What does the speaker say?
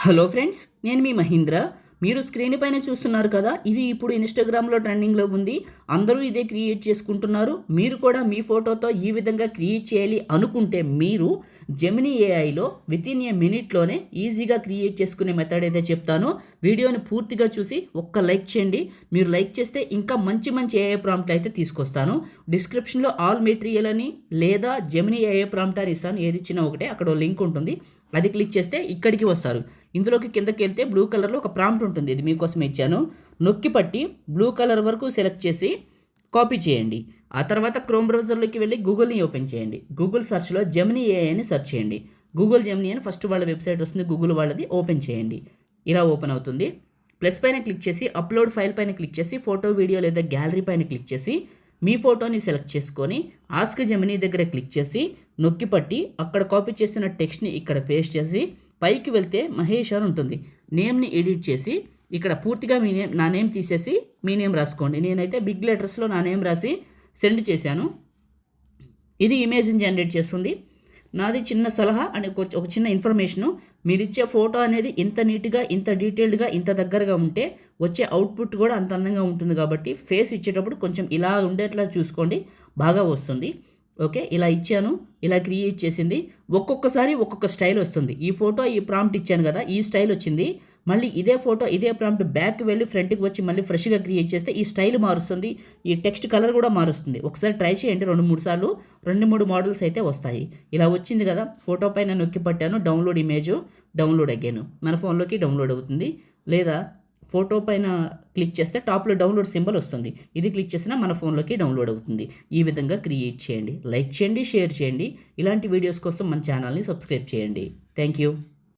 Hello friends, నేను మీ మహీంద్ర. మీరు screen పైన చూస్తున్నారు కదా, ఇది ఇప్పుడు ఇన్స్టాగ్రామ్లో ట్రెండింగ్లో ఉంది. అందరూ ఇదే క్రియేట్ చేసుకుంటున్నారు. మీరు కూడా మీ ఫోటోతో ఈ విధంగా క్రియేట్ చేయాలి అనుకుంటే మీరు జెమినీ ఏఐలో వితిన్ ఏ మినిట్లోనే ఈజీగా క్రియేట్ చేసుకునే మెథడ్ అయితే చెప్తాను. వీడియోని పూర్తిగా చూసి ఒక్క లైక్ చేయండి. మీరు లైక్ చేస్తే ఇంకా మంచి మంచి ఏఐ ప్రాంప్ట్లు అయితే తీసుకొస్తాను. డిస్క్రిప్షన్లో ఆల్ మెటీరియల్ అని లేదా జెమినీ ఏఐ ప్రాంప్ట్ అని ఇస్తాను. ఏది ఇచ్చినా ఒకటే, అక్కడ లింక్ ఉంటుంది. అది క్లిక్ చేస్తే ఇక్కడికి వస్తారు. ఇందులోకి కిందకి వెళ్తే బ్లూ కలర్లో ఒక ప్రాంప్ట్ ఉంటుంది. ఇది మీకోసం ఇచ్చాను. నొక్కి పట్టి బ్లూ కలర్ వరకు సెలెక్ట్ చేసి కాపీ చేయండి. ఆ తర్వాత క్రోమ్ బ్రౌజర్లోకి వెళ్ళి గూగుల్ని ఓపెన్ చేయండి. గూగుల్ సెర్చ్లో జెమినీ ఏఐ అని సెర్చ్ చేయండి. గూగుల్ జెమినీ అని ఫస్ట్ వాళ్ళ వెబ్సైట్ వస్తుంది, గూగుల్ వాళ్ళది. ఓపెన్ చేయండి. ఇలా ఓపెన్ అవుతుంది. ప్లస్ పైన క్లిక్ చేసి అప్లోడ్ ఫైల్ పైన క్లిక్ చేసి ఫోటో, వీడియో లేదా గ్యాలరీ పైన క్లిక్ చేసి మీ ఫోటోని సెలెక్ట్ చేసుకొని ఆస్క్ జెమినీ దగ్గర క్లిక్ చేసి నొక్కి పట్టి అక్కడ కాపీ చేసిన టెక్స్ట్ని ఇక్కడ పేస్ట్ చేసి పైకి వెళ్తే మహేష్ అని ఉంటుంది. నేమ్ని ఎడిట్ చేసి ఇక్కడ పూర్తిగా మీ నేమ్, నా నేమ్ తీసేసి మీ నేమ్ రాసుకోండి. నేనైతే బిగ్ లెటర్స్లో నా నేమ్ రాసి సెండ్ చేశాను. ఇది ఇమేజ్ని జనరేట్ చేస్తుంది. నాది చిన్న సలహా అని ఒక చిన్న ఇన్ఫర్మేషను. మీరు ఇచ్చే ఫోటో అనేది ఇంత నీట్గా, ఇంత డీటెయిల్డ్గా, ఇంత దగ్గరగా ఉంటే వచ్చే అవుట్పుట్ కూడా అంత అందంగా ఉంటుంది. కాబట్టి ఫేస్ ఇచ్చేటప్పుడు కొంచెం ఇలా ఉండేట్లా చూసుకోండి, బాగా వస్తుంది. ఓకే, ఇలా ఇచ్చాను, ఇలా క్రియేట్ చేసింది. ఒక్కొక్కసారి ఒక్కొక్క స్టైల్ వస్తుంది. ఈ ఫోటో ఈ ప్రాంప్ట్ ఇచ్చాను కదా, ఈ స్టైల్ వచ్చింది. మళ్ళీ ఇదే ఫోటో ఇదే ప్రాంప్ట్ బ్యాక్ వెళ్ళి ఫ్రంట్కి వచ్చి మళ్ళీ ఫ్రెష్గా క్రియేట్ చేస్తే ఈ స్టైల్ మారుస్తుంది, ఈ టెక్స్ట్ కలర్ కూడా మారుస్తుంది. ఒకసారి ట్రై చేయండి 2-3 సార్లు, 2-3 మోడల్స్ అయితే వస్తాయి. ఇలా వచ్చింది కదా, ఫోటో పైన నొక్కి పట్టాను, డౌన్లోడ్ ఇమేజ్, డౌన్లోడ్ అయ్యాను, మన ఫోన్లోకి డౌన్లోడ్ అవుతుంది. లేదా ఫోటో పైన క్లిక్ చేస్తే టాప్లో డౌన్లోడ్ సింబల్ వస్తుంది. ఇది క్లిక్ చేసినా మన ఫోన్లోకి డౌన్లోడ్ అవుతుంది. ఈ విధంగా క్రియేట్ చేయండి. లైక్ చేయండి, షేర్ చేయండి. ఇలాంటి వీడియోస్ కోసం మన ఛానల్ని సబ్స్క్రైబ్ చేయండి. Thank you.